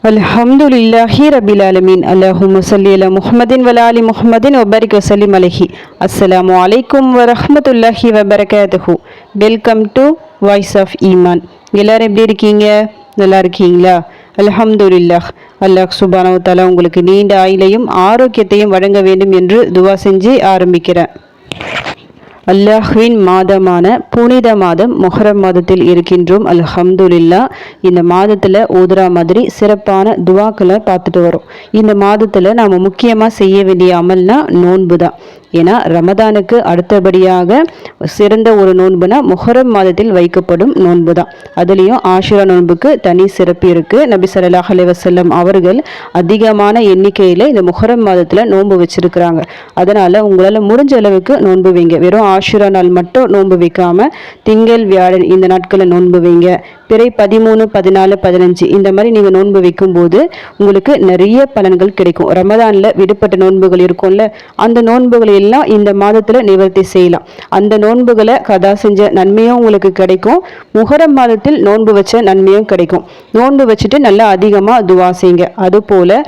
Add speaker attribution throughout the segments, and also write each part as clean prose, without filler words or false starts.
Speaker 1: அல்ஹம்துலில்லாஹி ரபில் ஆலமீன். அல்லாஹும்ம ஸல்லி அலா முஹம்மதின் வ ஆலி முஹம்மதின் வ பாரிக் வ ஸல்லிம் அலைஹி. அஸ்ஸலாமு அலைக்கும் வ ரஹ்மத்துல்லாஹி வ பரகாத்துஹு. வெல்கம் டு வாய்ஸ் ஆஃப் ஈமான். எல்லாரும் எப்படி இருக்கீங்க? நல்லா இருக்கீங்களா? அல்ஹம்துலில்லாஹ். அல்லாஹ் சுப்ஹானஹு வ தஆலா உங்களுக்கு நீண்ட ஆயுளையும் ஆரோக்கியத்தையும் வழங்க வேண்டும் என்று துவா செஞ்சு ஆரம்பிக்கிறேன். அல்லாஹ்வின் மாதமான புனித மாதம் முஹர்ரம் மாதத்தில் இருக்கின்றோம். அல்ஹம்துலில்லா. இந்த மாதத்தில் ஓதுரா மாதிரி சிறப்பான துவாக்களை பார்த்துட்டு வரோம். இந்த மாதத்தில் நாம் முக்கியமாக செய்ய வேண்டிய அமல்னா நோன்பு தான். ஏன்னா ரமதானுக்கு அடுத்தபடியாக சிறந்த ஒரு நோன்புனா முஹர்ரம் மாதத்தில் வைக்கப்படும் நோன்பு தான். அதுலேயும் ஆஷுரா நோன்புக்கு தனி சிறப்பு இருக்குது. நபி ஸல்லல்லாஹு அலைஹி வஸல்லம் அவர்கள் அதிகமான எண்ணிக்கையில் இந்த முஹர்ரம் மாதத்தில் நோன்பு வச்சிருக்கிறாங்க. அதனால் உங்களால் முடிஞ்ச அளவுக்கு நோன்பு வைங்க. வெறும் ஆஷுரா நாள் மட்டும் நோன்பு வைக்காமல் திங்கள் வியாழன் இந்த நாட்களில் நோன்பு வைங்க. பிறை 13, 14, 15 இந்த மாதிரி நீங்கள் நோன்பு வைக்கும்போது உங்களுக்கு நிறைய பலன்கள் கிடைக்கும். ரமதானில் விடுபட்ட நோன்புகள் இருக்கும்ல, அந்த நோன்புகளை எல்லாம் இந்த மாதத்தில் நிவர்த்தி செய்யலாம். அந்த நோன்புகளை கதா செஞ்ச நன்மையும் உங்களுக்கு கிடைக்கும். முஹர்ரம் மாதத்தில் நோன்பு வச்ச நன்மையும் கிடைக்கும். நோன்பு வச்சுட்டு நல்லா அதிகமாக துவா செய்யுங்க. அதுபோல்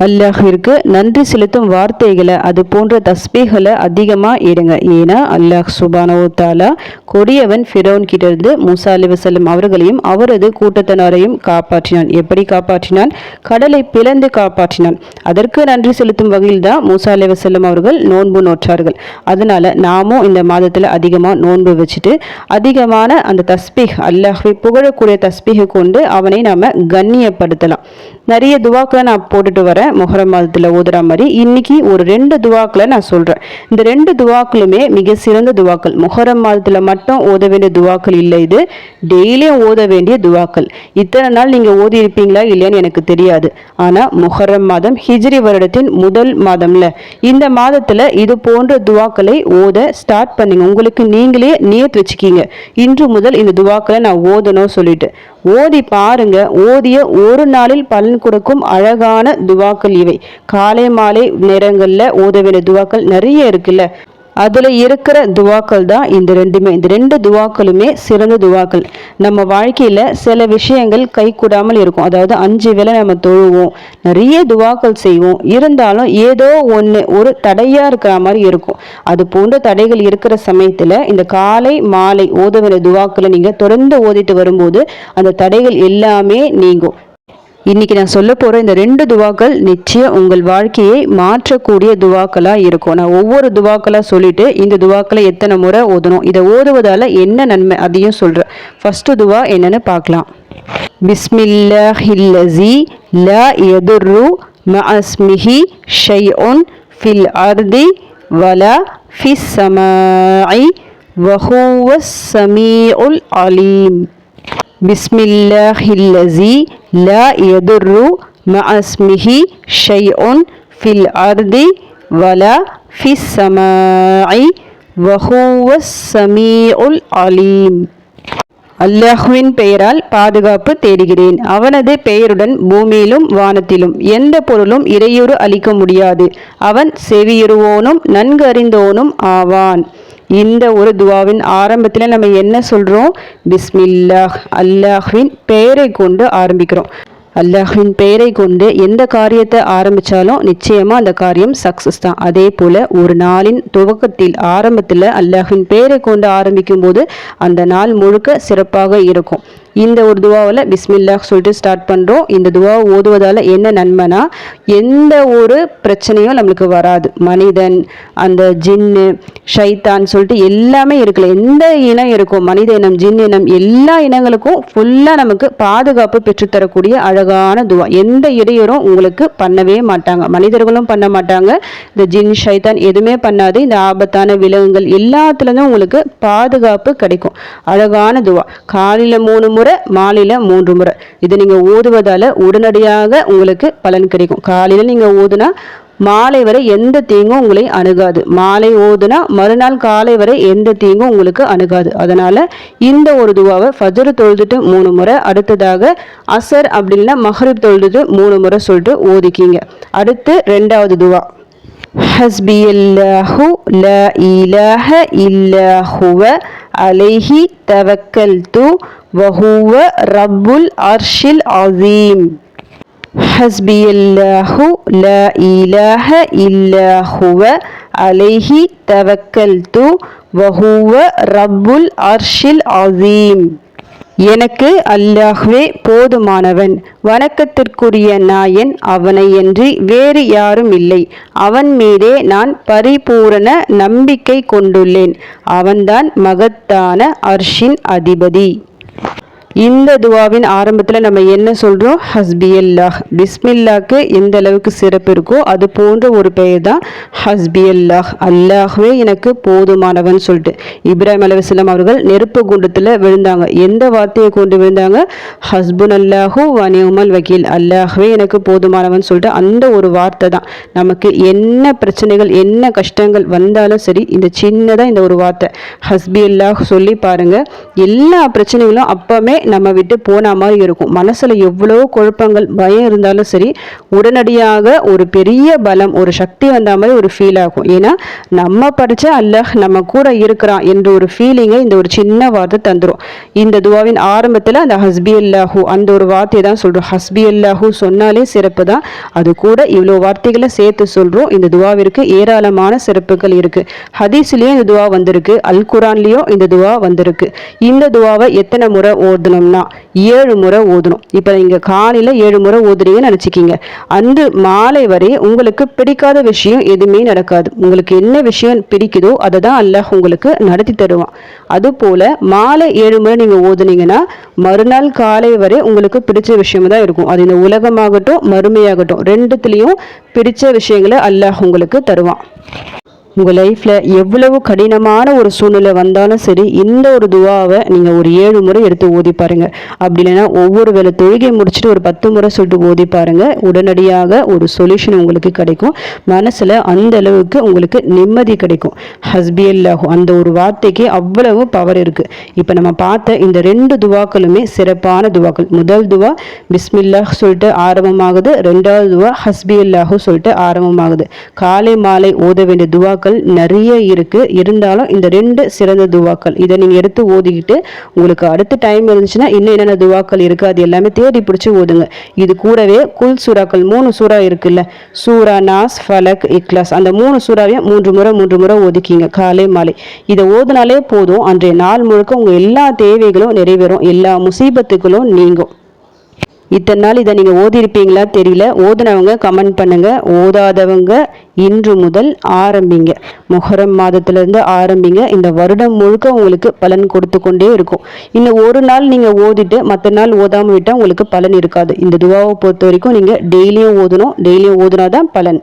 Speaker 1: அல்லாஹிற்கு நன்றி செலுத்தும் வார்த்தைகளை அது போன்ற தஸ்பீகளை அதிகமாக இடுங்க. ஏன்னா அல்லாஹ் சுப்ஹானஹு வ தஆலா கொடியவன் ஃபிரௌன் கிட்டேருந்து மூசா அலைஹிஸ்ஸலாம் அவர்களையும் அவரது கூட்டத்தினரையும் காப்பாற்றினான். எப்படி காப்பாற்றினான்? கடலை பிளந்து காப்பாற்றினான். அதற்கு நன்றி செலுத்தும் வகையில் தான் மூசா அலைஹிஸ்ஸலாம் அவர்கள் நோன்பு நோற்றார்கள். அதனால நாமும் இந்த மாதத்தில் அதிகமாக நோன்பு வச்சுட்டு அதிகமான அந்த தஸ்பீஹ் அல்லாஹ்வை புகழக்கூடிய தஸ்பீஹை கொண்டு அவனை நாம் கண்ணியப்படுத்தலாம். நிறைய துவாக்களை நான் போட்டுட்டு வரேன் முஹர்ரம் மாதத்தில் ஓதுற மாதிரி. இன்னைக்கு ஒரு 2 துவாக்களை நான் சொல்கிறேன். இந்த 2 துவாக்களுமே மிக சிறந்த துவாக்கள். முஹர்ரம் மாதத்தில் மட்டும் ஓத வேண்டிய துவாக்கள் இல்லை, இது டெய்லியும் ஓத வேண்டிய துவாக்கள். இத்தனை நாள் நீங்கள் ஓதி இருப்பீங்களா இல்லையான்னு எனக்கு தெரியாது. ஆனால் முஹர்ரம் மாதம் ஹிஜ்ரி வருடத்தின் முதல் மாதம்ல, இந்த மாதத்தில் இது போன்ற துவாக்களை ஓத ஸ்டார்ட் பண்ணுங்க. உங்களுக்கு நீங்களே நியத் வச்சுக்கிங்க, இன்று முதல் இந்த துவாக்களை நான் ஓதணும் சொல்லிட்டு ஓதி பாருங்க. ஓதிய ஒரு நாளில் பலன் கொடுக்கும் அழகான துவாக்கள் இவை. காலை மாலை நேரங்களில் ஓத வேண்டிய துவாக்கள் நிறைய இருக்குல்ல, அதில் இருக்கிற துவாக்கள் தான் இந்த ரெண்டுமே. இந்த 2 துவாக்களுமே சிறந்த துவாக்கள். நம்ம வாழ்க்கையில் சில விஷயங்கள் கை கூடாமல் இருக்கும். அதாவது 5 வேளை நம்ம தொழுவோம், நிறைய துவாக்கள் செய்வோம், இருந்தாலும் ஏதோ ஒன்று ஒரு தடையாக இருக்கிற மாதிரி இருக்கும். அது போன்ற தடைகள் இருக்கிற சமயத்தில் இந்த காலை மாலை ஓத வேண்டிய துவாக்களை நீங்கள் தொடர்ந்து ஓதிட்டு வரும்போது அந்த தடைகள் எல்லாமே நீங்கும். இன்னைக்கு நான் சொல்ல போகிற இந்த 2 துவாக்கள் நிச்சயம் உங்கள் வாழ்க்கையை மாற்றக்கூடிய துவாக்களாக இருக்கும். நான் ஒவ்வொரு துவாக்களாக சொல்லிட்டு இந்த துவாக்களை எத்தனை முறை ஓதணும், இதை ஓதுவதால் என்ன நன்மை அதையும் சொல்கிறேன். ஃபஸ்ட்டு துவா என்னன்னு பார்க்கலாம். பிஸ்மில்லாஹில்லஸி லா யதுர்ரு மஅஸ்மிஹி ஷைஉன் ஃபில் அர்தி வலா ஃபிஸ் ஸமாஇ வஹுவஸ் ஸமீஉல் அலீம். பிஸ்மில்லாஹில்லஸி லா யதுர்ரு மஅஸ்மிஹி ஷைஉன் ஃபில் அர்தி வலா ஃபிஸ் ஸமாஇ வஹுவஸ் ஸமீஉல் அலீம். அல்லாஹ்வின் பெயரால் பாதுகாப்பு தேடுகிறேன். அவனது பெயருடன் பூமியிலும் வானத்திலும் எந்த பொருளும் இடையூறு அளிக்க முடியாது. அவன் செவியுறுவோனும் நன்கு அறிந்தோனும் ஆவான். இந்த ஒரு துவாவின் ஆரம்பத்தில் நம்ம என்ன சொல்கிறோம்? பிஸ்மில்லாஹ், அல்லாஹ்வின் பெயரை கொண்டு ஆரம்பிக்கிறோம். அல்லாஹ்வின் பெயரை கொண்டு எந்த காரியத்தை ஆரம்பித்தாலும் நிச்சயமாக அந்த காரியம் சக்ஸஸ் தான். அதே போல் ஒரு நாளின் துவக்கத்தில் ஆரம்பத்தில் அல்லாஹ்வின் பெயரை கொண்டு ஆரம்பிக்கும் போது அந்த நாள் முழுக்க சிறப்பாக இருக்கும். இந்த ஒரு துவாவில் பிஸ்மில்லாஹ் சொல்லிட்டு ஸ்டார்ட் பண்ணுறோம். இந்த துவாவை ஓதுவதால் என்ன நன்மைனா, எந்த ஒரு பிரச்சனையும் நம்மளுக்கு வராது. மனிதன், அந்த ஜின்னு, ஷைத்தான் சொல்லிட்டு எல்லாமே இருக்குல்ல, எந்த இனம் இருக்கும், மனித இனம், ஜின் இனம், எல்லா இனங்களுக்கும் ஃபுல்லாக நமக்கு பாதுகாப்பு பெற்றுத்தரக்கூடிய அழகான துவா. எந்த இடையூறும் உங்களுக்கு பண்ணவே மாட்டாங்க, மனிதர்களும் பண்ண மாட்டாங்க, இந்த ஜின் ஷைத்தான் எதுவுமே பண்ணாது. இந்த ஆபத்தான விலங்குகள் எல்லாத்துலேருந்தும் உங்களுக்கு பாதுகாப்பு கிடைக்கும். அழகான துவா. காலையில் 3 முறை, மாலையில் 3 முறை இது நீங்கள் ஓதுவதால் உடனடியாக உங்களுக்கு பலன் கிடைக்கும். காலையில் நீங்கள் ஓதுனா மாலை வரை எந்த தீங்கும் உங்களை அணுகாது. மாலை ஓதுனா மறுநாள் காலை வரை எந்த தீங்கும் உங்களுக்கு அணுகாது. அதனால் இந்த ஒரு துவாவை ஃபஜ்ர் தொழுதுட்டு 3 முறை, அடுத்ததாக அசர் அப்படின்னா மஹ்ரிப் தொழுதுட்டு 3 முறை சொல்லிட்டு ஓதிக்கிங்க. அடுத்து 2வது துவா. ஹஸ்பியல்லாஹு லா இலாஹ இல்லா ஹுவ அலைஹி தவக்கல்து வஹுவ ரப்புல் அர்ஷில் அஸீம். ஹஸ்பியல்லாஹு லா இலாஹ இல்லா ஹுவ அலைஹி தவக்கல்து வஹுவ ரப்புல் அர்ஷில் அஸீம். எனக்கு அல்லாஹ்வே போதுமானவன், வணக்கத்திற்குரிய நாயன் அவனையன்றி வேறு யாரும் இல்லை, அவன் மீதே நான் பரிபூரண நம்பிக்கை கொண்டுள்ளேன், அவன்தான் மகத்தான அர்ஷின் அதிபதி. இந்த துவாவின் ஆரம்பத்தில் நம்ம என்ன சொல்கிறோம்? ஹஸ்பி அல்லாஹ். பிஸ்மில்லாக்கு எந்த அளவுக்கு சிறப்பு இருக்கோ அது போன்ற ஒரு பெயர் தான் ஹஸ்பி அல்லாஹ். அல்லாஹ்வே எனக்கு போதுமானவன் சொல்லிட்டு இப்ராஹிம் அலைஹிஸ்ஸலாம் அவர்கள் நெருப்பு குண்டத்தில் விழுந்தாங்க. எந்த வார்த்தையை கொண்டு விழுந்தாங்க? ஹஸ்புன் அல்லாஹு வ நிஅமல் வக்கீல், அல்லாஹ்வே எனக்கு போதுமானவன் சொல்லிட்டு அந்த ஒரு வார்த்தை தான். நமக்கு என்ன பிரச்சனைகள் என்ன கஷ்டங்கள் வந்தாலும் சரி, இந்த சின்னதாக இந்த ஒரு வார்த்தை ஹஸ்பி அல்லாஹ் சொல்லி பாருங்க, எல்லா பிரச்சனைகளும் அப்பமே நம்ம விட்டு போன மாதிரி இருக்கும். மனசுல எவ்வளவு குழப்பங்கள் பயம் இருந்தாலும் சரி, உடனடியாக ஒரு பெரிய பலம் ஒரு சக்தி வந்த மாதிரி ஒரு ஃபீல் ஆகும். ஏன்னா நம்ம படிச்ச அல்லாஹ் நம்ம கூட இருக்கிறான் என்ற ஒரு ஃபீலிங்கை இந்த ஒரு சின்ன வார்த்தை தந்துடும். இந்த துவாவின் ஆரம்பத்தில் அந்த ஹஸ்பி அல்லாஹூ அந்த ஒரு வார்த்தையை தான் சொல்றோம். ஹஸ்பி அல்லாஹூ சொன்னாலே சிறப்பு தான், அது கூட இவ்வளோ வார்த்தைகளை சேர்த்து சொல்றோம். இந்த துவாவிற்கு ஏராளமான சிறப்புகள் இருக்கு. ஹதீஸ்லயும் இந்த துவா வந்திருக்கு, அல் குரான்லயும் இந்த துவா வந்திருக்கு. இந்த துவாவை எத்தனை முறை ஓதணும்னா 7 முறை ஓதணும். இப்போ நீங்க காலையில 7 முறை ஓதுறீங்கன்னு நினைச்சுக்கிங்க, அன்று மாலை வரை உங்களுக்கு பிடிக்காத விஷயம் எதுவுமே நடக்காது. உங்களுக்கு என்ன விஷயம் பிடிக்குதோ அதை தான் அல்லாஹ் உங்களுக்கு நடத்தி தருவான். அது போல மாலை 7 முறை நீங்க ஓதுனீங்கன்னா மறுநாள் காலை வரை உங்களுக்கு பிடிச்ச விஷயம் தான் இருக்கும். அது இந்த உலகமாகட்டும் மறுமையாகட்டும் ரெண்டுத்துலேயும் பிடிச்ச விஷயங்களை அல்லாஹ் உங்களுக்கு தருவான். உங்கள் லைஃப்பில் எவ்வளவு கடினமான ஒரு சூழ்நிலை வந்தாலும் சரி, இந்த ஒரு துவாவை நீங்கள் ஒரு 7 முறை எடுத்து ஓதி பாருங்கள். அப்படி இல்லைன்னா ஒவ்வொரு வேளை தொழுகை முடிச்சுட்டு ஒரு 10 முறை சொல்லிட்டு ஓதி பாருங்கள். உடனடியாக ஒரு சொல்யூஷன் உங்களுக்கு கிடைக்கும். மனசில் அந்த அளவுக்கு உங்களுக்கு நிம்மதி கிடைக்கும். ஹஸ்பி அல்லாஹு அந்த ஒரு வார்த்தைக்கு அவ்வளவு பவர் இருக்குது. இப்போ நம்ம பார்த்த இந்த 2 துவாக்களுமே சிறப்பான துவாக்கள். முதல் துவா பிஸ்மில்லாஹ் சொல்லிட்டு ஆரம்பமாகுது, 2வது துவா ஹஸ்பி அல்லாஹு சொல்லிட்டு ஆரம்பமாகுது. காலை மாலை ஓத வேண்டிய துவாக்கள் நிறைய இருக்கு. இருந்தாலும் இந்த 2 சிறந்த துவாக்கள், இதை நீங்க எடுத்து ஓதிக்கிட்டு உங்களுக்கு அடுத்த டைம் இருந்துச்சுன்னா இன்னும் என்னென்ன துவாக்கள் இருக்கு அது எல்லாமே தேடி பிடிச்சி ஓதுங்க. இது கூடவே குல் சூறாக்கள் 3 சூறா இருக்குல்ல, சூரா நாஸ் ஃபலக் இக்லாஸ், அந்த 3 சூறாவையும் 3 முறை ஓதிக்கிங்க காலை மாலை. இதை ஓதுனாலே போதும், அன்றைய நாள் முழுக்க உங்க எல்லா தேவைகளும் நிறைவேறும், எல்லா முசீபத்துகளும் நீங்கும். இத்தனை நாள் இதை நீங்கள் ஓதிருப்பீங்களா தெரியல. ஓதுனவங்க கமெண்ட் பண்ணுங்க, ஓதாதவங்க இன்று முதல் ஆரம்பிங்க. முஹர்ரம் மாதத்திலிருந்து ஆரம்பிங்க. இந்த வருடம் முழுக்க உங்களுக்கு பலன் கொடுத்து கொண்டே இருக்கும். இன்னும் ஒரு நாள் நீங்கள் ஓதிட்டு மற்ற நாள் ஓதாமல் விட்டால் உங்களுக்கு பலன் இருக்காது. இந்த துவாவை பொறுத்த வரைக்கும் நீங்கள் டெய்லியும் ஓதணும். டெய்லியும் ஓதுனாதான் பலன்.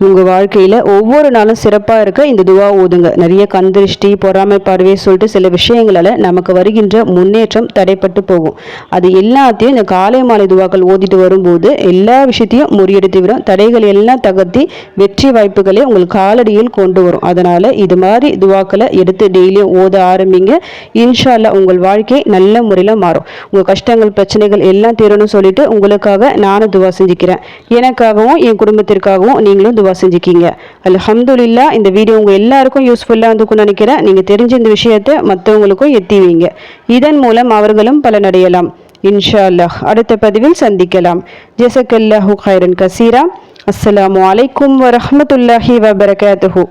Speaker 1: உங்கள் வாழ்க்கையில் ஒவ்வொரு நாளும் சிறப்பாக இருக்க இந்த துவா ஓதுங்க. நிறைய கந்திருஷ்டி பொறாமை பார்வை சொல்லிட்டு சில விஷயங்களால் நமக்கு வருகின்ற முன்னேற்றம் தடைப்பட்டு போகும். அது எல்லாத்தையும் இந்த காலை மாலை துவாக்கள் ஓதிட்டு வரும்போது எல்லா விஷயத்தையும் முறியடித்து விடும். தடைகள் எல்லாம் தகர்த்தி வெற்றி வாய்ப்புகளை உங்கள் காலடியில் கொண்டு வரும். அதனால இது மாதிரி துவாக்களை எடுத்து டெய்லியும் ஓத ஆரம்பிங்க. இன்ஷா அல்லாஹ் உங்கள் வாழ்க்கை நல்ல முறையில் மாறும். உங்கள் கஷ்டங்கள் பிரச்சனைகள் எல்லாம் தீரணும் சொல்லிட்டு உங்களுக்காக நானும் துவா செஞ்சுக்கிறேன். எனக்காகவும் என் குடும்பத்திற்காகவும் நீங்களும் துவா செஞ்சுக்கிங்க. அல்ஹம்துலில்லாஹ். இந்த வீடியோ உங்கள் எல்லாருக்கும் யூஸ்ஃபுல்லாக இருந்துக்குன்னு நினைக்கிறேன். நீங்கள் தெரிஞ்ச இந்த விஷயத்தை மற்றவங்களுக்கும் எத்தி வைங்க. இதன் மூலம் அவர்களும் பலனடையலாம். இன்ஷா அல்லாஹ். அடுத்த பதிவில் சந்திக்கலாம். ஜஸக்கல்லாஹு கைரன் கசீரா. அஸ்ஸலாமு அலைக்கும் வரஹ்மத்துல்லாஹி வபரகாத்துஹு.